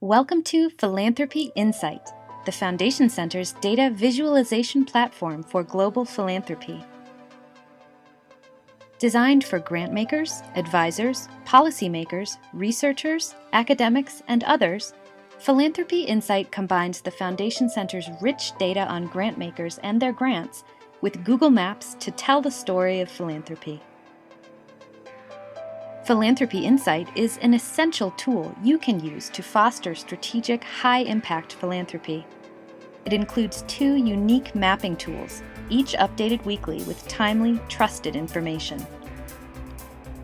Welcome to Philanthropy Insight, the Foundation Center's data visualization platform for global philanthropy. Designed for grantmakers, advisors, policymakers, researchers, academics, and others, Philanthropy Insight combines the Foundation Center's rich data on grantmakers and their grants with Google Maps to tell the story of philanthropy. Philanthropy Insight is an essential tool you can use to foster strategic, high-impact philanthropy. It includes two unique mapping tools, each updated weekly with timely, trusted information.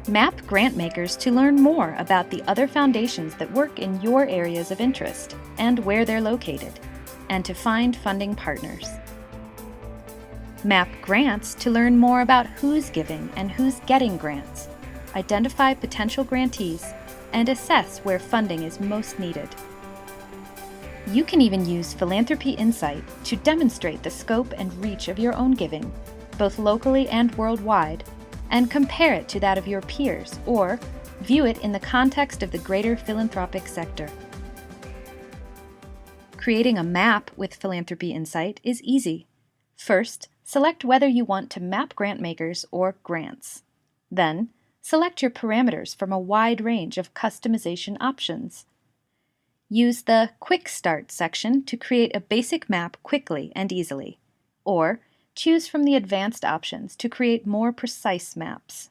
Map grantmakers to learn more about the other foundations that work in your areas of interest and where they're located, and to find funding partners. Map grants to learn more about who's giving and who's getting grants, identify potential grantees, and assess where funding is most needed. You can even use Philanthropy Insight to demonstrate the scope and reach of your own giving, both locally and worldwide, and compare it to that of your peers, or view it in the context of the greater philanthropic sector. Creating a map with Philanthropy Insight is easy. First, select whether you want to map grantmakers or grants. Then, select your parameters from a wide range of customization options. Use the Quick Start section to create a basic map quickly and easily, or choose from the advanced options to create more precise maps.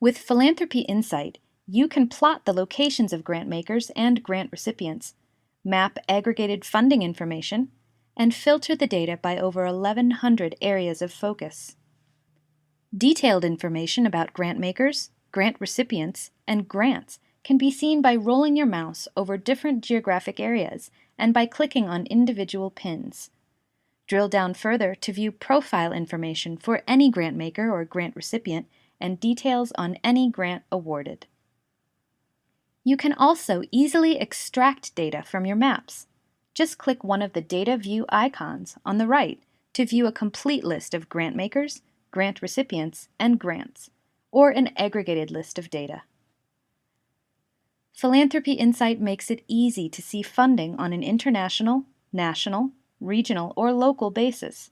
With Philanthropy Insight, you can plot the locations of grantmakers and grant recipients, map aggregated funding information, and filter the data by over 1,100 areas of focus. Detailed information about grantmakers, grant recipients, and grants can be seen by rolling your mouse over different geographic areas and by clicking on individual pins. Drill down further to view profile information for any grantmaker or grant recipient and details on any grant awarded. You can also easily extract data from your maps. Just click one of the Data View icons on the right to view a complete list of grantmakers, grant recipients, and grants, or an aggregated list of data. Philanthropy Insight makes it easy to see funding on an international, national, regional, or local basis.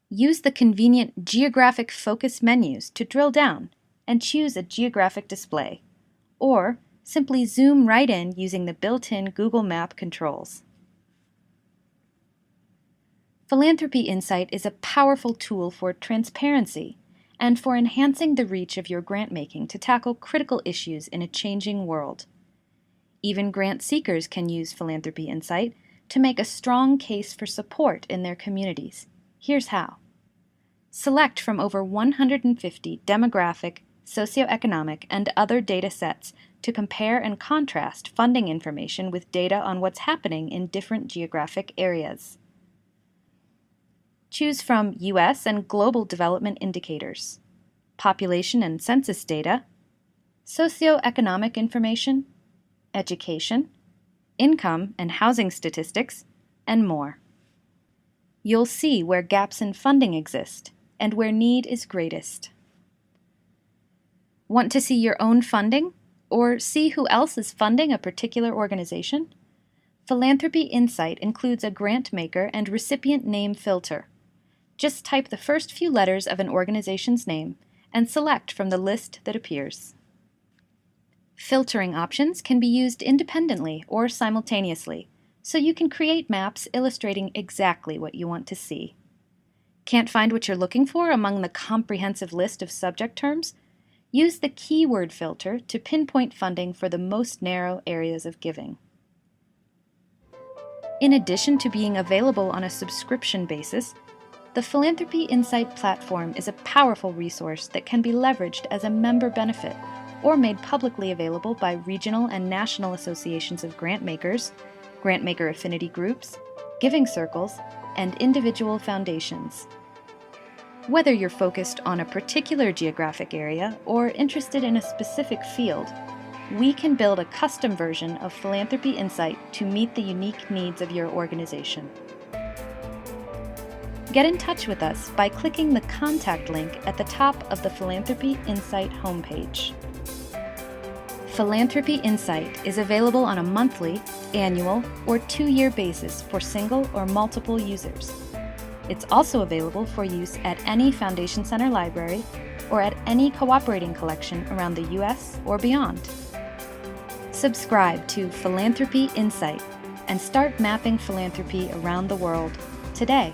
Use the convenient geographic focus menus to drill down and choose a geographic display, or simply zoom right in using the built-in Google Map controls. Philanthropy Insight is a powerful tool for transparency and for enhancing the reach of your grant-making to tackle critical issues in a changing world. Even grant seekers can use Philanthropy Insight to make a strong case for support in their communities. Here's how. Select from over 150 demographic, socioeconomic, and other data sets to compare and contrast funding information with data on what's happening in different geographic areas. Choose from U.S. and global development indicators, population and census data, socioeconomic information, education, income and housing statistics, and more. You'll see where gaps in funding exist and where need is greatest. Want to see your own funding or see who else is funding a particular organization? Philanthropy Insight includes a grant maker and recipient name filter. Just type the first few letters of an organization's name and select from the list that appears. Filtering options can be used independently or simultaneously, so you can create maps illustrating exactly what you want to see. Can't find what you're looking for among the comprehensive list of subject terms? Use the keyword filter to pinpoint funding for the most narrow areas of giving. In addition to being available on a subscription basis, the Philanthropy Insight platform is a powerful resource that can be leveraged as a member benefit or made publicly available by regional and national associations of grantmakers, grantmaker affinity groups, giving circles, and individual foundations. Whether you're focused on a particular geographic area or interested in a specific field, we can build a custom version of Philanthropy Insight to meet the unique needs of your organization. Get in touch with us by clicking the contact link at the top of the Philanthropy Insight homepage. Philanthropy Insight is available on a monthly, annual, or 2-year basis for single or multiple users. It's also available for use at any Foundation Center library or at any cooperating collection around the U.S. or beyond. Subscribe to Philanthropy Insight and start mapping philanthropy around the world today.